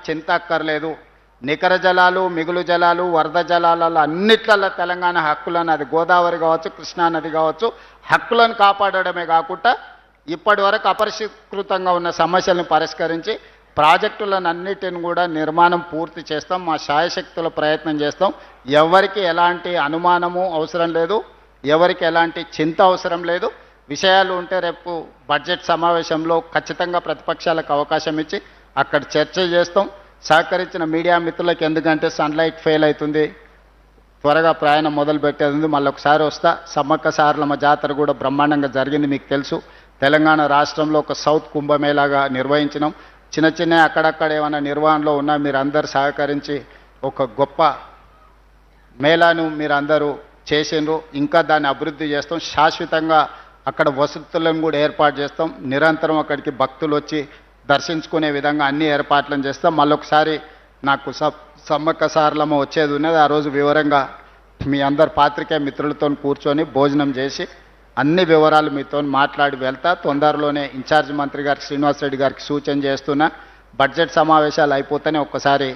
చింత అక్కర్లేదు. నికర జలాలు, మిగులు జలాలు, వరద జలాలలో అన్నిట్లలో తెలంగాణ హక్కులను, అది గోదావరి కావచ్చు, కృష్ణా నది కావచ్చు, హక్కులను కాపాడడమే కాకుండా ఇప్పటి వరకు అపరిష్కృతంగా ఉన్న సమస్యలను పరిష్కరించి ప్రాజెక్టులను అన్నిటిని కూడా నిర్మాణం పూర్తి చేస్తాం. మా శాయశక్తుల ప్రయత్నం చేస్తాం. ఎవరికి ఎలాంటి అనుమానము అవసరం లేదు, ఎవరికి ఎలాంటి చింత అవసరం లేదు. విషయాలు ఉంటే రేపు బడ్జెట్ సమావేశంలో ఖచ్చితంగా ప్రతిపక్షాలకు అవకాశం ఇచ్చి అక్కడ చర్చ చేస్తాం. సహకరించిన మీడియా మిత్రులకు, ఎందుకంటే సన్లైట్ ఫెయిల్ అవుతుంది, త్వరగా ప్రయాణం మొదలు పెట్టేది ఉంది, మళ్ళీ ఒకసారి వస్తా. సమ్మక్క సారలమ్మ జాతర కూడా బ్రహ్మాండంగా జరిగింది, మీకు తెలుసు. తెలంగాణ రాష్ట్రంలో ఒక సౌత్ కుంభమేళాగా నిర్వహించినాం. చిన్న చిన్న అక్కడక్కడ ఏమైనా నిర్వహణలో ఉన్నా మీరు అందరు సహకరించి ఒక గొప్ప మేళాను మీరు అందరూ చేసిండ్రు. ఇంకా దాన్ని అభివృద్ధి చేస్తాం. శాశ్వతంగా అక్కడ వసతులను కూడా ఏర్పాటు చేస్తాం. నిరంతరం అక్కడికి భక్తులు వచ్చి దర్శించుకునే విధంగా అన్ని ఏర్పాట్లను చేస్తాం. మళ్ళొకసారి నాకు సమ్మక్క సారలమ్మ వచ్చేది ఉన్నది. ఆ రోజు వివరంగా మీ అందరు పాత్రికేయ మిత్రులతో కూర్చొని భోజనం చేసి అన్ని వివరాలు మీతో మాట్లాడి వెళ్తా. తొందరలోనే ఇన్ఛార్జ్ మంత్రి గారికి, శ్రీనివాస్ రెడ్డి గారికి సూచన చేస్తున్నా, బడ్జెట్ సమావేశాలు అయిపోతేనే ఒక్కసారి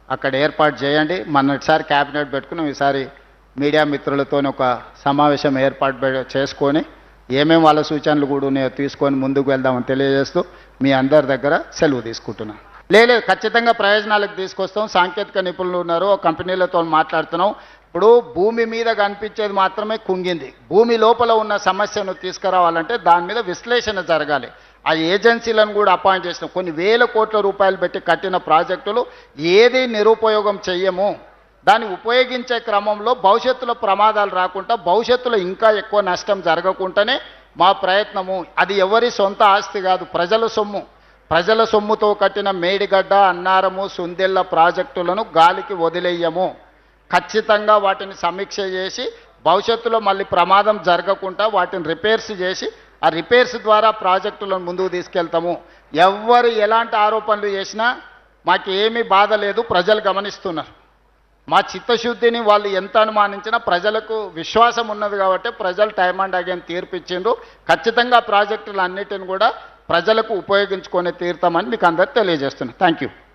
అక్కడ ఏర్పాటు చేయండి. మొన్నటిసారి క్యాబినెట్ పెట్టుకున్నాం, ఈసారి మీడియా మిత్రులతో ఒక సమావేశం ఏర్పాటు చేసుకొని ఏమేమి వాళ్ళ సూచనలు కూడా ఉన్నాయో తీసుకొని ముందుకు వెళ్దామని తెలియజేస్తూ మీ అందరి దగ్గర సెలవు తీసుకుంటున్నాను. లేదు, ఖచ్చితంగా ప్రయోజనాలకు తీసుకొస్తాం. సాంకేతిక నిపుణులు ఉన్నారు, కంపెనీలతో మాట్లాడుతున్నాం. ఇప్పుడు భూమి మీద కనిపించేది మాత్రమే కుంగింది. భూమి లోపల ఉన్న సమస్యను తీసుకురావాలంటే దాని మీద విశ్లేషణ జరగాలి. ఆ ఏజెన్సీలను కూడా అపాయింట్ చేసినాం. కొన్ని వేల కోట్ల రూపాయలు పెట్టి కట్టిన ప్రాజెక్టులు ఏది నిరుపయోగం చెయ్యము. దాన్ని ఉపయోగించే క్రమంలో భవిష్యత్తులో ప్రమాదాలు రాకుండా, భవిష్యత్తులో ఇంకా ఎక్కువ నష్టం జరగకుండానే మా ప్రయత్నము. అది ఎవరి సొంత ఆస్తి కాదు, ప్రజల సొమ్ము. ప్రజల సొమ్ముతో కట్టిన మేడిగడ్డ, అన్నారము, సుందెళ్ళ ప్రాజెక్టులను గాలికి వదిలేయము. ఖచ్చితంగా వాటిని సమీక్ష చేసి భవిష్యత్తులో మళ్ళీ ప్రమాదం జరగకుండా వాటిని రిపేర్స్ చేసి ఆ రిపేర్స్ ద్వారా ప్రాజెక్టులను ముందుకు తీసుకెళ్తాము. ఎవ్వరు ఎలాంటి ఆరోపణలు చేసినా మాకు ఏమీ బాధ లేదు, ప్రజలు గమనిస్తున్నారు. మా చిత్తశుద్ధిని వాళ్ళు ఎంత అనుమానించినా ప్రజలకు విశ్వాసం ఉన్నది కాబట్టి ప్రజలు టైం అండ్ అగైన్ తీర్పు ఇచ్చిండ్రు. ఖచ్చితంగా ప్రాజెక్టులు అన్నిటిని కూడా ప్రజలకు ఉపయోగించుకొని తీరుతామని మీకు అందరికీ తెలియజేస్తున్నాను. Thank you.